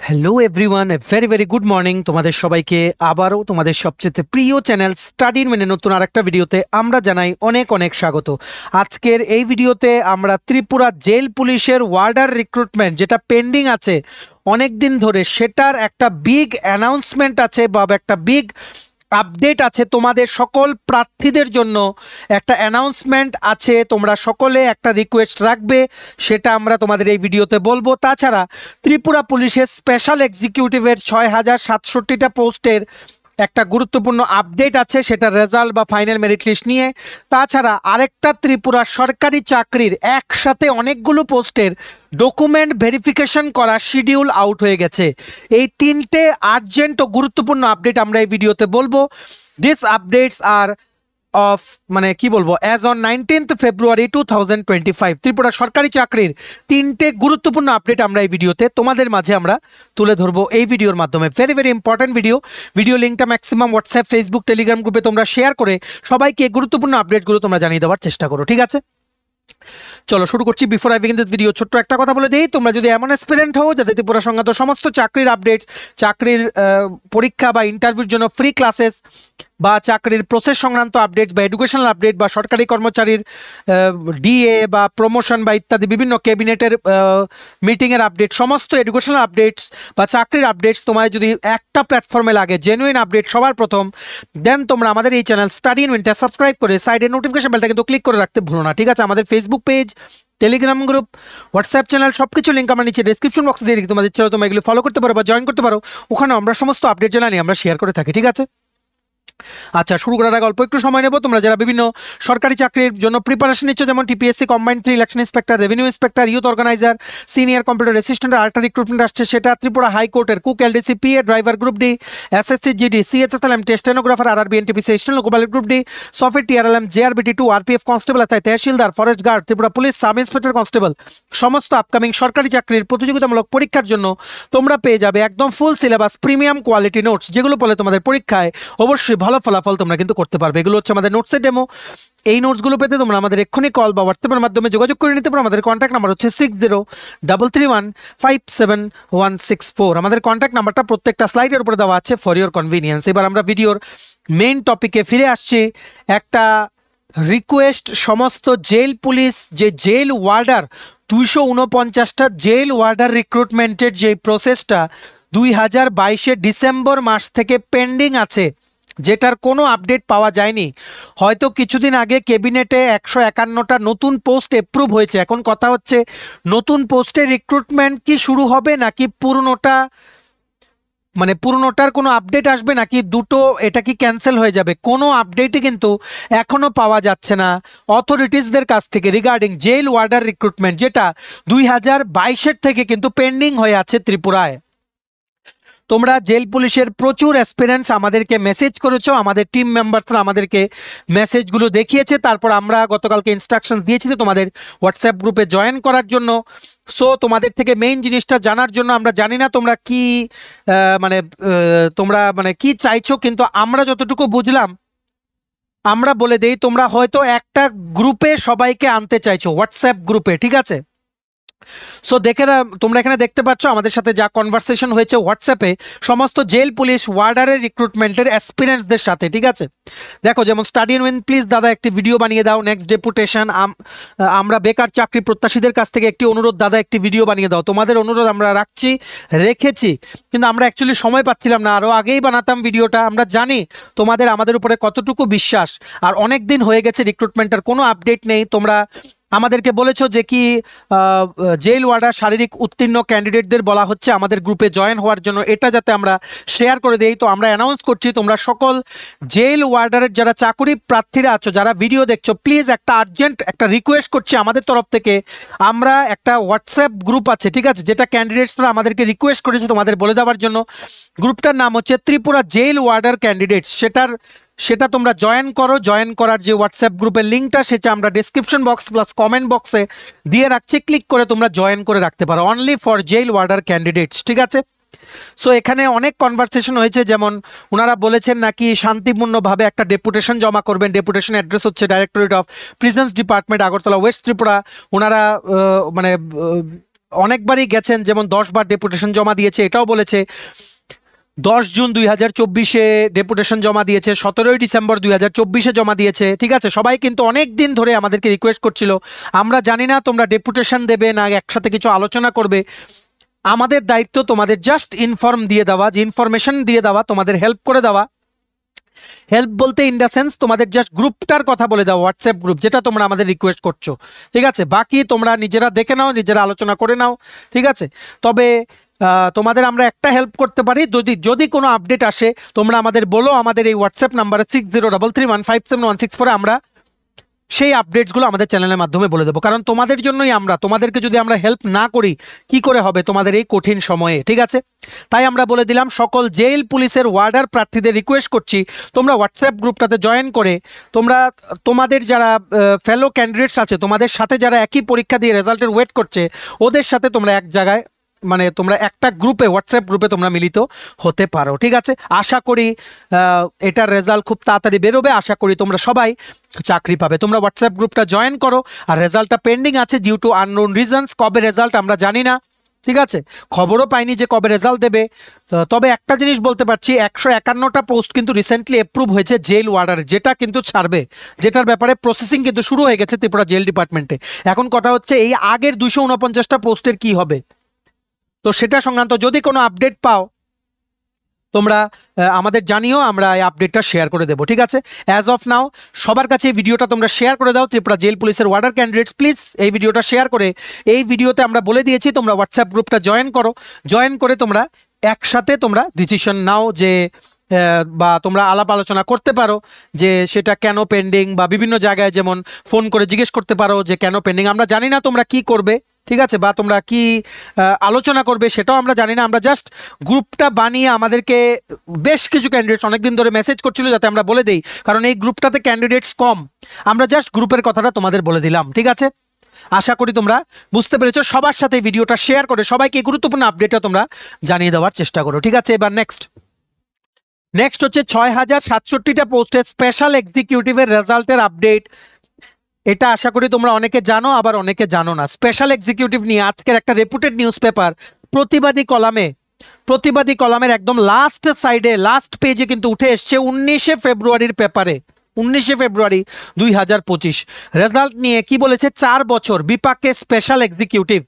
Hello everyone, a very very good morning তোমাদের সবাইকে। আবারও তোমাদের সবচেয়ে প্রিয় চ্যানেল স্টাডির মেনে নতুন আরেকটা ভিডিওতে আমরা জানাই অনেক অনেক স্বাগত। আজকের এই ভিডিওতে আমরা ত্রিপুরা জেল পুলিশের ওয়ার্ডার রিক্রুটমেন্ট যেটা পেন্ডিং আছে অনেক দিন ধরে, সেটার একটা বিগ অ্যানাউন্সমেন্ট আছে বা একটা বিগ আপডেট আছে তোমাদের সকল প্রার্থীদের জন্য। একটা অ্যানাউন্সমেন্ট আছে, তোমরা সকলে একটা রিকোয়েস্ট রাখবে, সেটা আমরা তোমাদের এই ভিডিওতে বলবো। তাছাড়া ত্রিপুরা পুলিশের স্পেশাল এক্সিকিউটিভের ৬,০৬৭টা পোস্টের একটা গুরুত্বপূর্ণ আপডেট আছে, সেটা রেজাল্ট বা ফাইনাল মেরিট লিস্ট নিয়ে। তাছাড়া আরেকটা ত্রিপুরা সরকারি চাকরির একসাথে অনেকগুলো পোস্টের ডকুমেন্ট ভেরিফিকেশন করা শিডিউল আউট হয়ে গেছে। এই তিনটে আর্জেন্ট ও গুরুত্বপূর্ণ আপডেট আমরা এই ভিডিওতে বলবো। দিস আপডেটস আর অফ কি বলবো as on 19th February 2025 Tripura সরকারি চাকরির তিনটে গুরুত্বপূর্ণ আপডেট আমরা এই ভিডিওতে তোমাদের মাঝে আমরা তুলে ধরবো এই ভিডিওর মাধ্যমে। ভেরি ভেরি ইম্পর্টেন্ট ভিডিও লিঙ্কটা ম্যাক্সিমাম হোয়াটসঅ্যাপ, ফেসবুক, টেলিগ্রাম গ্রুপে তোমরা শেয়ার করে সবাইকে গুরুত্বপূর্ণ আপডেটগুলো তোমরা জানিয়ে দেওয়ার চেষ্টা করো, ঠিক আছে? চলো শুরু করছি। Before I begin this video ছোট্ট একটা কথা বলে দিই, তোমরা যদি এমন অ্যাসপিরেন্ট হও যাতে ত্রিপুরা সংক্রান্ত সমস্ত চাকরির আপডেট, চাকরির পরীক্ষা বা ইন্টারভিউর জন্য ফ্রি ক্লাসেস বা চাকরির প্রসেস সংক্রান্ত আপডেট বা এডুকেশনাল আপডেট বা সরকারি কর্মচারীর ডিএ বা প্রমোশন বা ইত্যাদি বিভিন্ন ক্যাবিনেটের মিটিংয়ের আপডেট, সমস্ত এডুকেশনাল আপডেটস বা চাকরির আপডেটস তোমায় যদি একটা প্ল্যাটফর্মে লাগে, জেনুইন আপডেট সবার প্রথম, দেন তোমরা আমাদের এই channel study in winter subscribe করে সাইডে নোটিফিকেশন বেলটা কিন্তু ক্লিক করে রাখতে ভুলো না, ঠিক আছে? আমাদের Facebook page, Telegram group, WhatsApp channel সবকিছু লিঙ্ক আমরা নিচে ডেসক্রিপশন বক্সে দিয়ে রেখে তোমাদের চ্যানেল তোমরা এগুলো ফলো করতে পারো বা জয়েন করতে পারো। ওখানে আমরা সমস্ত আপডেট জানানি আমরা শেয়ার করে থাকি, ঠিক আছে? আচ্ছা, শুরু করার আগে অল্প একটু সময় নেব। তোমরা যারা বিভিন্ন সরকারি চাকরির জন্য প্রিপারেশন নিচ্ছ, যেমন TPSC combined 3 election inspector, revenue inspector, youth organiser, senior computer assistant, আরেকটা রিক্রুটমেন্ট আসছে সেটা ত্রিপুরা হাইকোর্টের cook, LDC, PA, driver group D, SSC, GD, সিএচএসএলএম, stenographer, RRB, NTPC, steno global group D, software, TRLM, JRBT 2, RPF constable, tehsildar, forest guard, Tripura police sub inspector constable, সমস্ত upcoming সরকারি চাকরির প্রতিযোগিতামূলক পরীক্ষার জন্য তোমরা পেয়ে যাবে একদম full syllabus, premium quality notes, যেগুলো বলে তোমাদের পরীক্ষায় অবশ্যই ভালো ফলাফল তোমরা কিন্তু করতে পারবে। এগুলো হচ্ছে আমাদের নোটসের ডেমো। এই নোটসগুলো পেতে তোমরা আমাদের এক্ষুনি কল বা হোয়াটসঅ্যাপের মাধ্যমে যোগাযোগ করে নিতে পারো। আমাদের কন্ট্যাক্ট নাম্বার হচ্ছে 6033157164। আমাদের কন্ট্যাক্ট নাম্বারটা প্রত্যেকটা স্লাইডের উপরে দেওয়া আছে ফর ইওর কনভিনিয়েন্স। এবার আমরা ভিডিওর মেইন টপিকে ফিরে আসছি। একটা রিকোয়েস্ট, সমস্ত জেল পুলিশ যে জেল ওয়ার্ডার 249টা জেল ওয়ার্ডার রিক্রুটমেন্টের যে প্রসেসটা 2022 ডিসেম্বর মাস থেকে পেন্ডিং আছে, যেটার কোনো আপডেট পাওয়া যায়নি। হয়তো কিছুদিন আগে ক্যাবিনেটে 151টা নতুন পোস্ট অ্যাপ্রুভ হয়েছে। এখন কথা হচ্ছে নতুন পোস্টের রিক্রুটমেন্ট কি শুরু হবে নাকি পুরনোটার কোনো আপডেট আসবে নাকি দুটো এটা কি ক্যান্সেল হয়ে যাবে, কোনো আপডেটই কিন্তু এখনো পাওয়া যাচ্ছে না অথরিটিসদের কাছ থেকে রিগার্ডিং জেল ওয়ার্ডার রিক্রুটমেন্ট, যেটা 2022 থেকে কিন্তু পেন্ডিং হয়ে আছে ত্রিপুরায়। তোমরা জেল পুলিশের প্রচুর অ্যাসপিরেন্টস আমাদেরকে মেসেজ করেছো, আমাদের টিম মেম্বারসরা আমাদেরকে মেসেজগুলো দেখিয়েছে, তারপর আমরা গতকালকে ইনস্ট্রাকশন দিয়েছি তোমাদের হোয়াটসঅ্যাপ গ্রুপে জয়েন করার জন্য। সো তোমাদের থেকে মেইন জিনিসটা জানার জন্য, আমরা জানি না তোমরা কি তোমরা কি চাইছো, কিন্তু আমরা যতটুকু বুঝলাম আমরা বলে দেই, তোমরা হয়তো একটা গ্রুপে সবাইকে আনতে চাইছো, হোয়াটসঅ্যাপ গ্রুপে, ঠিক আছে? সো তোমরা এখানে দেখতে পাচ্ছ আমাদের সাথে যা কনভারসেশন হয়েছে হোয়াটসঅ্যাপে সমস্ত জেল পুলিশ ওয়ার্ডারের রিক্রুটমেন্টের অ্যাসপিরেন্টসদের সাথে, ঠিক আছে? দেখো, যেমন স্টাডি ইন উইন, প্লিজ দাদা একটি ভিডিও বানিয়ে দাও। নেক্সট ডেপুটেশন, আমরা বেকার চাকরি প্রত্যাশীদের কাছ থেকে একটি অনুরোধ, দাদা একটি ভিডিও বানিয়ে দাও। তোমাদের অনুরোধ আমরা রেখেছি, কিন্তু আমরা অ্যাকচুয়ালি সময় পাচ্ছিলাম না, আরও আগেই বানাতাম ভিডিওটা। আমরা জানি তোমাদের আমাদের উপরে কতটুকু বিশ্বাস, আর অনেক দিন হয়ে গেছে রিক্রুটমেন্টের কোনো আপডেট নেই। তোমরা আমাদেরকে বলেছো যে কি জেল ওয়ার্ডার শারীরিক উত্তীর্ণ ক্যান্ডিডেটদের বলা হচ্ছে আমাদের গ্রুপে জয়েন হওয়ার জন্য, এটা যাতে আমরা শেয়ার করে দেই। তো আমরা অ্যানাউন্স করছি, তোমরা সকল জেল ওয়ার্ডারের যারা চাকরি প্রার্থীরা আছো, যারা ভিডিও দেখছো, প্লিজ একটা আর্জেন্ট একটা রিকোয়েস্ট করছি আমাদের তরফ থেকে। আমরা একটা হোয়াটসঅ্যাপ গ্রুপ আছে, ঠিক আছে, যেটা ক্যান্ডিডেটসরা আমাদেরকে রিকোয়েস্ট করেছে তোমাদের বলে দেওয়ার জন্য। গ্রুপটার নাম হচ্ছে ত্রিপুরা জেল ওয়ার্ডার ক্যান্ডিডেটস। সেটা তোমরা জয়েন করো। জয়েন করার যে হোয়াটসঅ্যাপ গ্রুপের লিঙ্কটা সেটা আমরা ডেসক্রিপশন বক্স প্লাস কমেন্ট বক্সে দিয়ে রাখছি, ক্লিক করে তোমরা জয়েন করে রাখতে পারো। Only for jail warder candidates, ঠিক আছে? সো এখানে অনেক কনভারসেশন হয়েছে, যেমন ওনারা বলেছেন নাকি শান্তিপূর্ণভাবে একটা ডেপুটেশন জমা করবেন। ডেপুটেশন অ্যাড্রেস হচ্ছে directorate of prisons department, Agartala, West Tripura. ওনারা অনেকবারই গেছেন, যেমন 10 বার ডেপুটেশন জমা দিয়েছে, এটাও বলেছে 10 জুন 2024-এ ডেপুটেশন জমা দিয়েছে, 17ই ডিসেম্বর 2024-এ জমা দিয়েছে। ঠিক আছে, সবাই কিন্তু অনেক দিন ধরে আমাদেরকে রিকোয়েস্ট করছিল, আমরা জানি না তোমরা ডেপুটেশন দেবে না একসাথে কিছু আলোচনা করবে, আমাদের দায়িত্ব তোমাদের জাস্ট ইনফর্ম দিয়ে দেওয়া, যে ইনফরমেশন দিয়ে দেওয়া, তোমাদের হেল্প করে দেওয়া। হেল্প বলতে ইন দ্য সেন্স তোমাদের জাস্ট গ্রুপটার কথা বলে দাও, হোয়াটসঅ্যাপ গ্রুপ যেটা তোমরা আমাদের রিকোয়েস্ট করছো। ঠিক আছে, বাকি তোমরা নিজেরা দেখে নাও, নিজেরা আলোচনা করে নাও। ঠিক আছে, তবে তোমাদের আমরা একটা হেল্প করতে পারি, যদি কোনো আপডেট আসে তোমরা আমাদের বলো, আমাদের এই হোয়াটসঅ্যাপ নাম্বারে 6033157164 আমরা সেই আপডেটসগুলো আমাদের চ্যানেলের মাধ্যমে বলে দেবো। কারণ তোমাদের জন্যই তোমাদেরকে যদি আমরা হেল্প না করি কি করে হবে তোমাদের এই কঠিন সময়ে। ঠিক আছে, তাই আমরা বলে দিলাম সকল জেল পুলিশের ওয়ার্ডার প্রার্থীদের রিকোয়েস্ট করছি তোমরা হোয়াটসঅ্যাপ গ্রুপটাতে জয়েন করে তোমরা তোমাদের যারা ফেলো ক্যান্ডিডেটস আছে, তোমাদের সাথে যারা একই পরীক্ষা দিয়ে রেজাল্টের ওয়েট করছে, ওদের সাথে তোমরা এক জায়গায়, মানে তোমরা একটা গ্রুপে, হোয়াটসঅ্যাপ গ্রুপে তোমরা মিলিত হতে পারো। ঠিক আছে, আশা করি এটার রেজাল্ট খুব তাড়াতাড়ি বেরোবে, আশা করি তোমরা সবাই চাকরি পাবে। তোমরা হোয়াটসঅ্যাপ গ্রুপটা জয়েন করো। আর রেজাল্টটা পেন্ডিং আছে ডিউ টু আননোন রিজনস, কবে রেজাল্ট আমরা জানি না। ঠিক আছে, খবরও পাইনি যে কবে রেজাল্ট দেবে। তবে একটা জিনিস বলতে পারছি, 151টা পোস্ট কিন্তু রিসেন্টলি অ্যাপ্রুভ হয়েছে জেল ওয়ার্ডার, যেটা কিন্তু ছাড়বে, যেটার ব্যাপারে প্রসেসিং কিন্তু শুরু হয়ে গেছে ত্রিপুরা জেল ডিপার্টমেন্টে। এখন কথা হচ্ছে এই আগের 249টা পোস্টের কি হবে, তো সেটা সংক্রান্ত যদি কোনো আপডেট পাও তোমরা আমাদের জানিও, আমরা এই আপডেটটা শেয়ার করে দেবো। ঠিক আছে, অ্যাজ অফ নাও সবার কাছে এই ভিডিওটা তোমরা শেয়ার করে দাও। ত্রিপুরা জেল পুলিশের ওয়ার্ডার ক্যান্ডিডেটস প্লিজ এই ভিডিওটা শেয়ার করে, এই ভিডিওতে আমরা বলে দিয়েছি তোমরা হোয়াটসঅ্যাপ গ্রুপটা জয়েন করো, জয়েন করে তোমরা একসাথে তোমরা ডিসিশন নাও, যে বা তোমরা আলাপ আলোচনা করতে পারো যে সেটা কেন পেন্ডিং, বা বিভিন্ন জায়গায় যেমন ফোন করে জিজ্ঞেস করতে পারো যে কেন পেন্ডিং। আমরা জানি না তোমরা কি করবে, ঠিক আছে, বা তোমরা কি আলোচনা করবে সেটাও আমরা জানি না। আমরা জাস্ট গ্রুপটা বানিয়ে, আমাদেরকে বেশ কিছু ক্যান্ডিডেটস অনেকদিন ধরে মেসেজ করছিল যাতে আমরা বলে দিই, কারণ এই গ্রুপটাতে ক্যান্ডিডেটস কম, আমরা জাস্ট গ্রুপের কথাটা তোমাদের বলে দিলাম। ঠিক আছে, আশা করি তোমরা বুঝতে পেরেছো। সবার সাথে ভিডিওটা শেয়ার করে সবাইকে গুরুত্বপূর্ণ আপডেটটা তোমরা জানিয়ে দেওয়ার চেষ্টা করো। ঠিক আছে, এবার নেক্সট হচ্ছে 6067টা পোস্টের স্পেশাল এক্সিকিউটিভের রেজাল্টের আপডেট। এটা আশা করি তোমরা অনেকে জানো, আবার অনেকে জানো না। স্পেশাল এক্সিকিউটিভ নিয়ে আজকের একটা রেপুটেড নিউজ পেপার প্রতিবাদী কলামের একদম লাস্ট সাইডে, লাস্ট পেজে কিন্তু উঠে এসছে 19শে ফেব্রুয়ারির পেপারে, 19শে ফেব্রুয়ারি 2025 রেজাল্ট নিয়ে কি বলেছে। 4 বছর বিপাকে স্পেশাল এক্সিকিউটিভ,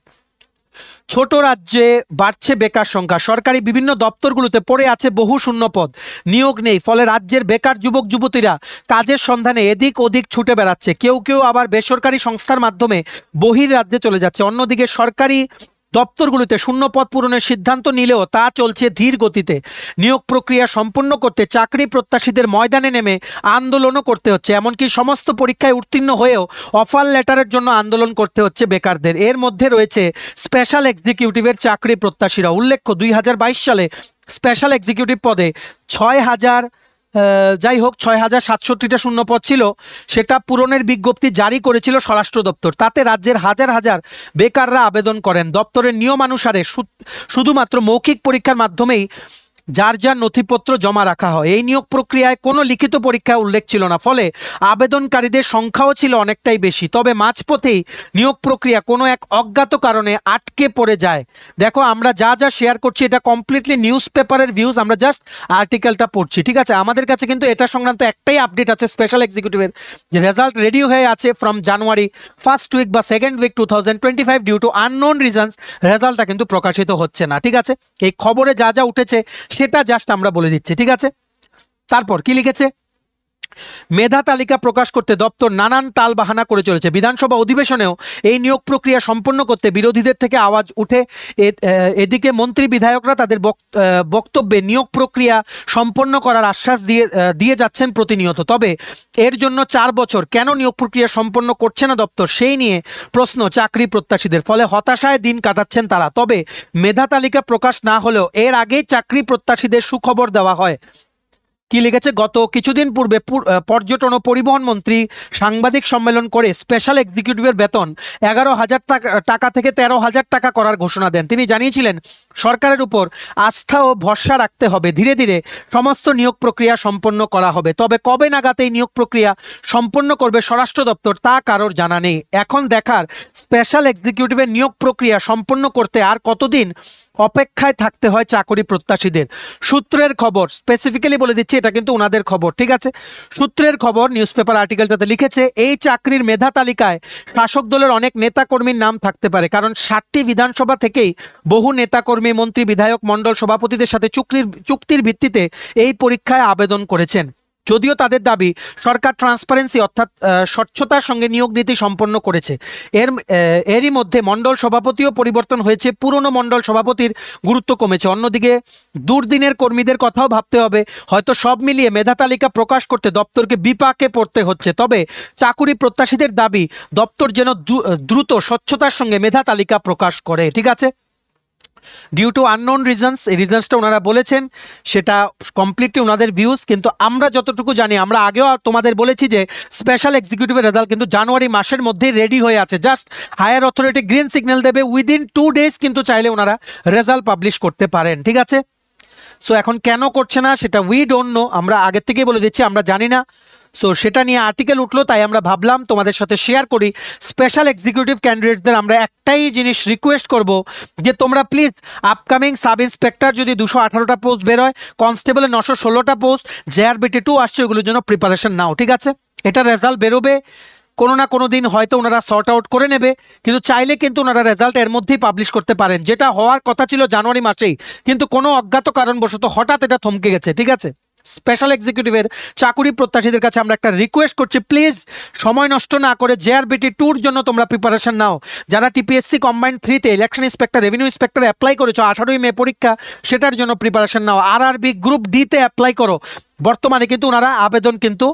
ছোট রাজ্যে বাড়ছে বেকার সংখ্যা, সরকারি বিভিন্ন দপ্তরগুলোতে পড়ে আছে বহু শূন্যপদ, নিয়োগ নেই, ফলে রাজ্যের বেকার যুবক যুবতীরা কাজের সন্ধানে এদিক ওদিক ছুটে বেড়াচ্ছে, কেউ কেউ আবার বেসরকারি সংস্থার মাধ্যমে বহির রাজ্যে চলে যাচ্ছে। অন্যদিকে সরকারি দপ্তরগুলোতে শূন্যপদ পূরণের সিদ্ধান্ত নিলেও তা চলছে ধীর গতিতে। নিয়োগ প্রক্রিয়া সম্পন্ন করতে চাকরি প্রত্যাশীদের ময়দানে নেমে আন্দোলনও করতে হচ্ছে, এমনকি সমস্ত পরীক্ষায় উত্তীর্ণ হয়েও অফার লেটারের জন্য আন্দোলন করতে হচ্ছে বেকারদের। এর মধ্যে রয়েছে স্পেশাল এক্সিকিউটিভের চাকরি প্রত্যাশীরা। উল্লেখ্য 2022 সালে স্পেশাল এক্সিকিউটিভ পদে 6,760টা শূন্যপদ ছিল, সেটা পূরণের বিজ্ঞপ্তি জারি করেছিল স্বরাষ্ট্র দপ্তর। তাতে রাজ্যের হাজার হাজার বেকাররা আবেদন করেন। দপ্তরের নিয়মানুসারে শুধুমাত্র মৌখিক পরীক্ষার মাধ্যমেই যার যার নথিপত্র জমা রাখা হয়। এই নিয়োগ প্রক্রিয়ায় কোনো লিখিত পরীক্ষা উল্লেখ ছিল না, ফলে আবেদনকারীদের সংখ্যাও ছিল অনেকটাই বেশি। তবে মাঝপথেই নিয়োগ প্রক্রিয়া কোনো এক অজ্ঞাত কারণে আটকে পড়ে যায়। দেখো, আমরা যা যা শেয়ার করছি এটা কমপ্লিটলি নিউজ পেপারের ভিউজ, আমরা জাস্ট আর্টিকেলটা পড়ছি। ঠিক আছে, আমাদের কাছে কিন্তু এটা সংক্রান্ত একটাই আপডেট আছে, স্পেশাল এক্সিকিউটিভের রেজাল্ট রেডি হয়ে আছে ফ্রম জানুয়ারি ফার্স্ট উইক বা second week 2025 due to unknown reasons রেজাল্টটা কিন্তু প্রকাশিত হচ্ছে না। ঠিক আছে, এই খবরে যা যা উঠেছে সেটা জাস্ট আমরা বলে দিচ্ছি। ঠিক আছে, তারপর কি লিখেছে, মেধা তালিকা প্রকাশ করতে দপ্তর নানান টালবাহানা করে চলেছে। বিধানসভা অধিবেশনেও এই নিয়োগ প্রক্রিয়া সম্পন্ন করতে বিরোধীদের থেকে আওয়াজ উঠে। এদিকে মন্ত্রী বিধায়করা তাদের বক্তব্যে নিয়োগ প্রক্রিয়া সম্পন্ন করার আশ্বাস দিয়ে যাচ্ছেন প্রতিনিয়ত। তবে এর জন্য 4 বছর কেন নিয়োগ প্রক্রিয়া সম্পন্ন করছে না দপ্তর, সেই নিয়ে প্রশ্ন চাকরি প্রত্যাশীদের। ফলে হতাশায় দিন কাটাচ্ছেন তারা। তবে মেধা তালিকা প্রকাশ না হলেও এর আগেই চাকরি প্রত্যাশীদের সুখবর দেওয়া হয়। কি লিখেছে, গত কিছুদিন পূর্বে পর্যটন ও পরিবহন মন্ত্রী সাংবাদিক সম্মেলন করে স্পেশাল এক্সিকিউটিভের বেতন 11,000 টাকা থেকে 13,000 টাকা করার ঘোষণা দেন। তিনি জানিয়েছিলেন সরকারের উপর আস্থা ও ভরসা রাখতে হবে, ধীরে ধীরে সমস্ত নিয়োগ প্রক্রিয়া সম্পন্ন করা হবে। তবে কবে নাগাদ এই নিয়োগ প্রক্রিয়া সম্পন্ন করবে স্বরাষ্ট্র দপ্তর তা কারোর জানা নেই। এখন দেখার স্পেশাল এক্সিকিউটিভের নিয়োগ প্রক্রিয়া সম্পন্ন করতে আর কতদিন অপেক্ষায় থাকতে হয় চাকরি প্রত্যাশীদের। সূত্রের খবর, স্পেসিফিক্যালি বলে দিচ্ছি এটা কিন্তু ওনাদের খবর, ঠিক আছে। সূত্রের খবর নিউজ পেপার আর্টিকেলটাতে লিখেছে, এই চাকরির মেধা তালিকায় শাসক দলের অনেক নেতাকর্মীর নাম থাকতে পারে, কারণ 60টি বিধানসভা থেকেই বহু নেতাকর্মী, মন্ত্রী, বিধায়ক, মণ্ডল সভাপতিদের সাথে চুক্তির ভিত্তিতে এই পরীক্ষায় আবেদন করেছেন। যদিও তাদের দাবি সরকার ট্রান্সপারেন্সি অর্থাৎ স্বচ্ছতার সঙ্গে নিয়োগ নীতি সম্পন্ন করেছে। এরই মধ্যে মণ্ডল সভাপতিও পরিবর্তন হয়েছে, পুরনো মণ্ডল সভাপতির গুরুত্ব কমেছে। অন্যদিকে দুর্দিনের কর্মীদের কথাও ভাবতে হবে। হয়তো সব মিলিয়ে মেধা তালিকা প্রকাশ করতে দপ্তরকে বিপাকে পড়তে হচ্ছে। তবে চাকুরি প্রত্যাশীদের দাবি দপ্তর যেন দ্রুত স্বচ্ছতার সঙ্গে মেধা তালিকা প্রকাশ করে, ঠিক আছে। ডিউ টু আননোন রিজনস, এই রিজনসটা ওনারা বলেছেন, সেটা কমপ্লিটলি ওনাদের ভিউজ। কিন্তু আমরা যতটুকু জানি, আমরা আগেও তোমাদের বলেছি যে স্পেশাল এক্সিকিউটিভের রেজাল্ট কিন্তু জানুয়ারি মাসের মধ্যেই রেডি হয়ে আছে। Just higher authority green signal দেবে, উইদিন 2 ডেজ কিন্তু চাইলে ওনারা রেজাল্ট পাবলিশ করতে পারেন, ঠিক আছে। সো এখন কেন করছে না সেটা উই ডোন্ট নো, আমরা আগের থেকেই বলে দিচ্ছি আমরা জানি না। সো সেটা নিয়ে আর্টিকেল উঠলো, তাই আমরা ভাবলাম তোমাদের সাথে শেয়ার করি। স্পেশাল এক্সিকিউটিভ ক্যান্ডিডেটদের আমরা একটাই জিনিস রিকোয়েস্ট করব যে তোমরা প্লিজ আপকামিং সাব ইন্সপেক্টর যদি 218টা পোস্ট বেরোয়, কনস্টেবলের 916টা পোস্ট, জেআরবিটি 2 আসছে, ওগুলোর জন্য প্রিপারেশন নাও, ঠিক আছে। এটা রেজাল্ট বেরোবে কোনো না কোনো দিন, হয়তো ওনারা সর্ট আউট করে নেবে, কিন্তু চাইলে কিন্তু ওনারা রেজাল্ট এর মধ্যেই পাবলিশ করতে পারেন, যেটা হওয়ার কথা ছিল জানুয়ারি মাসেই, কিন্তু কোনো অজ্ঞাত কারণবশত হঠাৎ এটা থমকে গেছে, ঠিক আছে। স্পেশাল এক্সিকিউটিভের চাকুরি প্রত্যাশীদের কাছে আমরা একটা রিকোয়েস্ট করছি, প্লিজ সময় নষ্ট না করে জেআরবিটি 2-র জন্য তোমরা প্রিপারেশন নাও। যারা টিপিএসসি কম্বাইন্ড 3-তে election inspector, revenue inspector apply করেছো, 18ই মে পরীক্ষা, সেটার জন্য প্রিপারেশন নাও। আরআরবি গ্রুপ ডি-তে অ্যাপ্লাই করো, বর্তমানে কিন্তু ওনারা আবেদন কিন্তু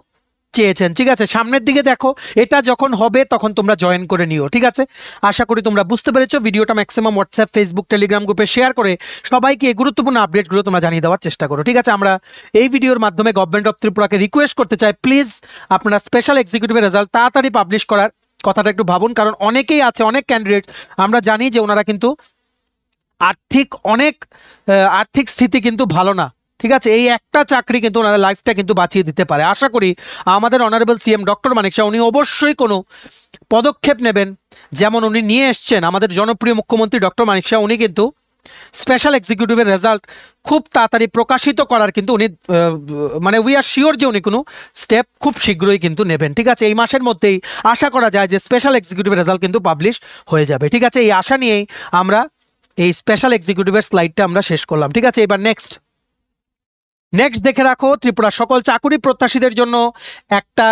চেয়েছেন, ঠিক আছে। সামনের দিকে দেখো, এটা যখন হবে তখন তোমরা জয়েন করে নিও, ঠিক আছে। আশা করি তোমরা বুঝতে পেরেছো। ভিডিওটা ম্যাক্সিমাম হোয়াটসঅ্যাপ, ফেসবুক, টেলিগ্রাম গ্রুপে শেয়ার করে সবাইকে এই গুরুত্বপূর্ণ আপডেটগুলো তোমরা জানিয়ে দেওয়ার চেষ্টা করো, ঠিক আছে। আমরা এই ভিডিওর মাধ্যমে গভর্নমেন্ট অফ ত্রিপুরাকে রিকোয়েস্ট করতে চাই, প্লিজ আপনারা স্পেশাল এক্সিকিউটিভের রেজাল্ট তাড়াতাড়ি পাবলিশ করার কথাটা একটু ভাবুন, কারণ অনেকেই আছে, অনেক ক্যান্ডিডেট আমরা জানি যে ওনারা কিন্তু আর্থিক স্থিতি কিন্তু ভালো না, ঠিক আছে। এই একটা চাকরি কিন্তু ওনাদের লাইফটা কিন্তু বাঁচিয়ে দিতে পারে। আশা করি আমাদের অনারেবল সিএম ডক্টর মানিক শাহ উনি অবশ্যই কোনো পদক্ষেপ নেবেন, যেমন উনি নিয়ে এসছেন আমাদের জনপ্রিয় মুখ্যমন্ত্রী ডক্টর মানিক শাহ। উনি কিন্তু স্পেশাল এক্সিকিউটিভের রেজাল্ট খুব তাড়াতাড়ি প্রকাশিত করার কিন্তু উনি মানে উই আর শিওর যে উনি কোনো স্টেপ খুব শীঘ্রই কিন্তু নেবেন, ঠিক আছে। এই মাসের মধ্যেই আশা করা যায় যে স্পেশাল এক্সিকিউটিভের রেজাল্ট কিন্তু পাবলিশ হয়ে যাবে, ঠিক আছে। এই আশা নিয়েই আমরা এই স্পেশাল এক্সিকিউটিভের স্লাইডটা আমরা শেষ করলাম, ঠিক আছে। এবার নেক্সট দেখে রাখো, ত্রিপুরা সকল চাকুরি প্রত্যাশীদের জন্য একটা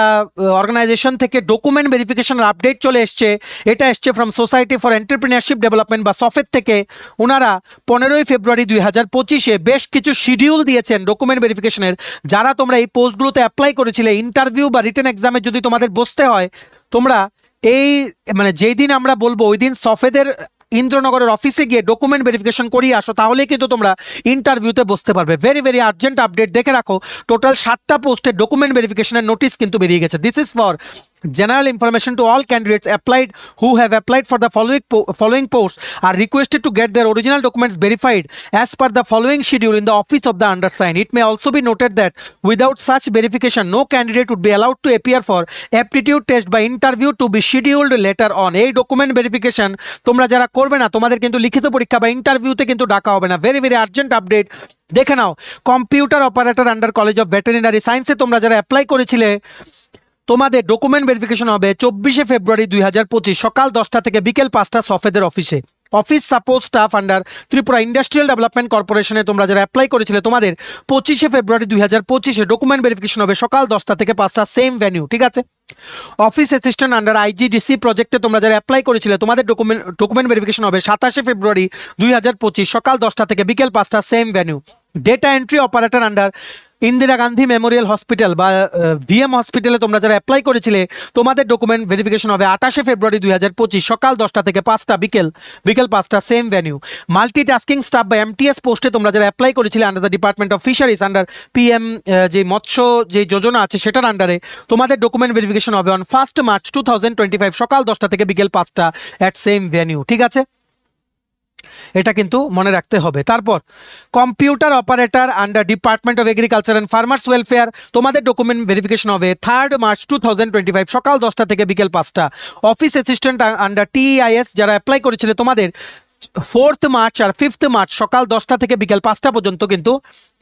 অর্গানাইজেশন থেকে ডকুমেন্ট ভেরিফিকেশনের আপডেট চলে এসছে। এটা এসছে from society for entrepreneurship development বা সফেদ থেকে। ওনারা 15ই ফেব্রুয়ারি 2025-এ বেশ কিছু শিডিউল দিয়েছেন ডকুমেন্ট ভেরিফিকেশনের। যারা তোমরা এই পোস্টগুলোতে অ্যাপ্লাই করেছিলে, ইন্টারভিউ বা রিটেন এক্সামে যদি তোমাদের বসতে হয়, তোমরা এই মানে যেই দিন আমরা বলবো ওই দিন সফেদের ইন্দ্রনগরের অফিসে গিয়ে ডকুমেন্ট ভেরিফিকেশন করিয়ে আসো, তাহলে কিন্তু তোমরা ইন্টারভিউতে বসতে পারবে। ভেরি ভেরি আর্জেন্ট আপডেট, দেখে রাখো টোটাল 7টা পোস্টের ডকুমেন্ট ভেরিফিকেশনের নোটিশ কিন্তু বেরিয়ে গেছে। This is for general information to all candidates who have applied for the following posts are requested to get their original documents verified as per the following schedule in the office of the undersigned. It may also be noted that without such verification no candidate would be allowed to appear for aptitude test by interview to be scheduled later on. এই document verification তোমরা যারা করবে না, তোমাদের কিন্তু লিখিত পরীক্ষা বা ইন্টারভিউতে কিন্তু ডাকা হবে না। ভেরি ভেরি আর্জেন্ট আপডেট, দেখে নাও। Computer operator under college of veterinary সায়েন্সে তোমরা যারা অ্যাপ্লাই করেছিলে, তোমাদের ডকুমেন্ট ভেরিফিকেশন হবে 24শে ফেব্রুয়ারি 2025 সকাল 10টা থেকে বিকেল 5টা সফেদের অফিসে। Office support staff under Tripura industrial development কর্পোরেশনে তোমরা যারা অ্যাপ্লাই করেছিলে, তোমাদের 25শে ফেব্রুয়ারি 2025-এ ডকুমেন্ট ভেরিফিকেশন হবে সকাল 10টা থেকে 5টা, সেম ভেন্যু, ঠিক আছে। অফিস অ্যাসিস্ট্যান্ট আন্ডার আইজিডিসি প্রজেক্টে তোমরা যারা অ্যাপ্লাই করেছিলে, তোমাদের ডকুমেন্ট ভেরিফিকেশন হবে 27শে ফেব্রুয়ারি 2025 সকাল 10টা থেকে বিকেল 5টা, same venue. Data entry operator under Indira Gandhi Memorial hospital বা ভিএম হসপিটালে তোমরা যারা অ্যাপ্লাই করেছিলে তোমাদের ডকুমেন্ট ভেরিফিকেশন হবে 28 ফেব্রুয়ারি 2025 সকাল 10টা থেকে 5টা বিকেল 5টা সেম ভেন্যু। মাল্টিটাস্কিং স্টাফ বা এমটিএস পোস্টে তোমরা যারা অ্যাপ্লাই করেছিলে under the department of fisheries under PM যে মৎস্য যে যোজনা আছে সেটার আন্ডারে তোমাদের ডকুমেন্ট ভেরিফিকেশন হবে অন 1 মার্চ 2025 সকাল 10টা থেকে বিকেল 5টা অ্যাট সেম ভেন্যু। ঠিক আছে, এটা কিন্তু মনে রাখতে হবে। তারপর computer operator under department of agriculture and farmers welfare তোমাদের ডকুমেন্ট ভেরিফিকেশন হবে 3 মার্চ 2025 সকাল 10টা থেকে বিকেল 5টা। অফিস অ্যাসিস্ট্যান্ট আন্ডার টিআইএস যারা অ্যাপ্লাই করেছিল তোমাদের 4 মার্চ আর 5 মার্চ সকাল 10টা থেকে বিকেল 5টা পর্যন্ত কিন্তু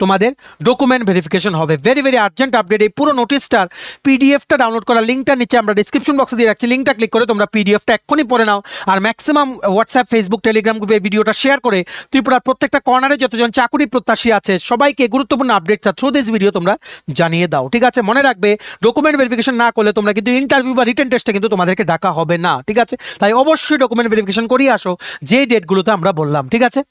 তোমাদের ডকুমেন্ট ভেরিফিকেশন হবে। Very very urgent update. এই পুরো নোটিশটার পিডিএফটা ডাউনলোড করার লিঙ্কটা নিচে আমরা ডিসক্রিপশন বক্সে দিয়ে রাখছি, লিঙ্কটা ক্লিক করে তোমরা পিডিএফটা এক্ষুনি পড়ে নাও। আর ম্যাক্সিমাম হোয়াটসঅ্যাপ ফেসবুক টেলিগ্রাম গ্রুপে ভিডিওটা শেয়ার করে ত্রিপুরার প্রত্যেকটা কর্নারে যতজন চাকুরি প্রত্যাশী আছে সবাইকে গুরুত্বপূর্ণ আপডেটটা থ্রু দিস ভিডিও তোমরা জানিয়ে দাও। ঠিক আছে, মনে রাখবে ডকুমেন্ট ভেরিফিকেশন না করলে তোমরা কিন্তু ইন্টারভিউ বা রিটেন টেস্টে কিন্তু তোমাদেরকে ডাকা হবে না। ঠিক আছে, তাই অবশ্যই ডকুমেন্ট ভেরিফিকেশন করিয়ে আসো যে ডেটগুলোতে আমরা বললাম। ঠিক আছে,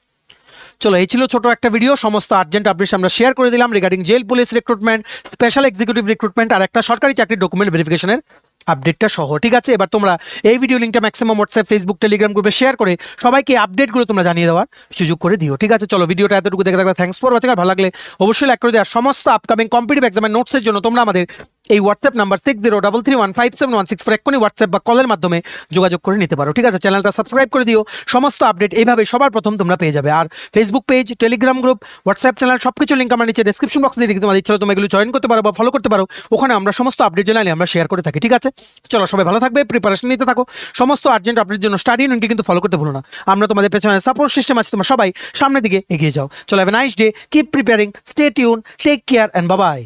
চলো এই ছিল ছোট একটা ভিডিও, সমস্ত আর্জেন্ট আপডেট আমরা শেয়ার করে দিলাম regarding jail police recruitment, special executive recruitment আর একটা সরকারি চাকরির ডকুমেন্ট ভেরিফিকেশনের আপডেটটা সহ। ঠিক আছে, এবার তোমরা এই ভিডিও লিঙ্কটা ম্যাক্সিমাম হোয়াটসঅ্যাপ ফেসবুক টেলিগ্রাম গ্রুপে শেয়ার করে সবাইকে আপডেটগুলো তোমরা জানিয়ে দেওয়ার সুযোগ করে দিও। ঠিক আছে, চলো ভিডিওটা এতটুকু দেখে থাকবে, থ্যাঙ্কস ফর ওয়াচিং। আর ভালো লাগলে অবশ্যই লাইক করে দিও। আর সমস্ত আপকামিং কম্পিটিটিভ এক্সামের নোটসের জন্য তোমরা আমাদের এই হোয়াটসঅ্যাপ নাম্বার 6033157164 এক্ষুনি হোয়াটসঅ্যাপ বা কলের মাধ্যমে যোগাযোগ করে নিতে পারো। ঠিক আছে, চ্যানেলটা সাবস্ক্রাইব করে দিও, সমস্ত আপডেট এইভাবে সবার প্রথম তোমরা পেয়ে যাবে। আর Facebook page, Telegram group, WhatsApp channel সবকিছু লিঙ্ক আমার নিচে ডেসক্রিপশন বক্সে দিয়ে দিই, তোমাদের ইচ্ছা তোমরা এগুলো জয়েন করতে পারো বা ফলো করতে পারো, ওখানে আমরা সমস্ত আপডেট জানালে আমরা শেয়ার করে থাকি। ঠিক আছে, চলো সবাই ভালো থাকবে, প্রিপারেশন নিতে থাকো, সমস্ত আর্জেন্ট আপডেটের জন্য স্টাডি ইউনিটকে কিন্তু ফলো করতে ভুলো না। আমরা তোমাদের পেছনে সাপোর্ট সিস্টেম আছে, তোমরা সবাই সামনের দিকে এগিয়ে যাও। চলো have a nice day, keep preparing, stay tune, take care and bye by.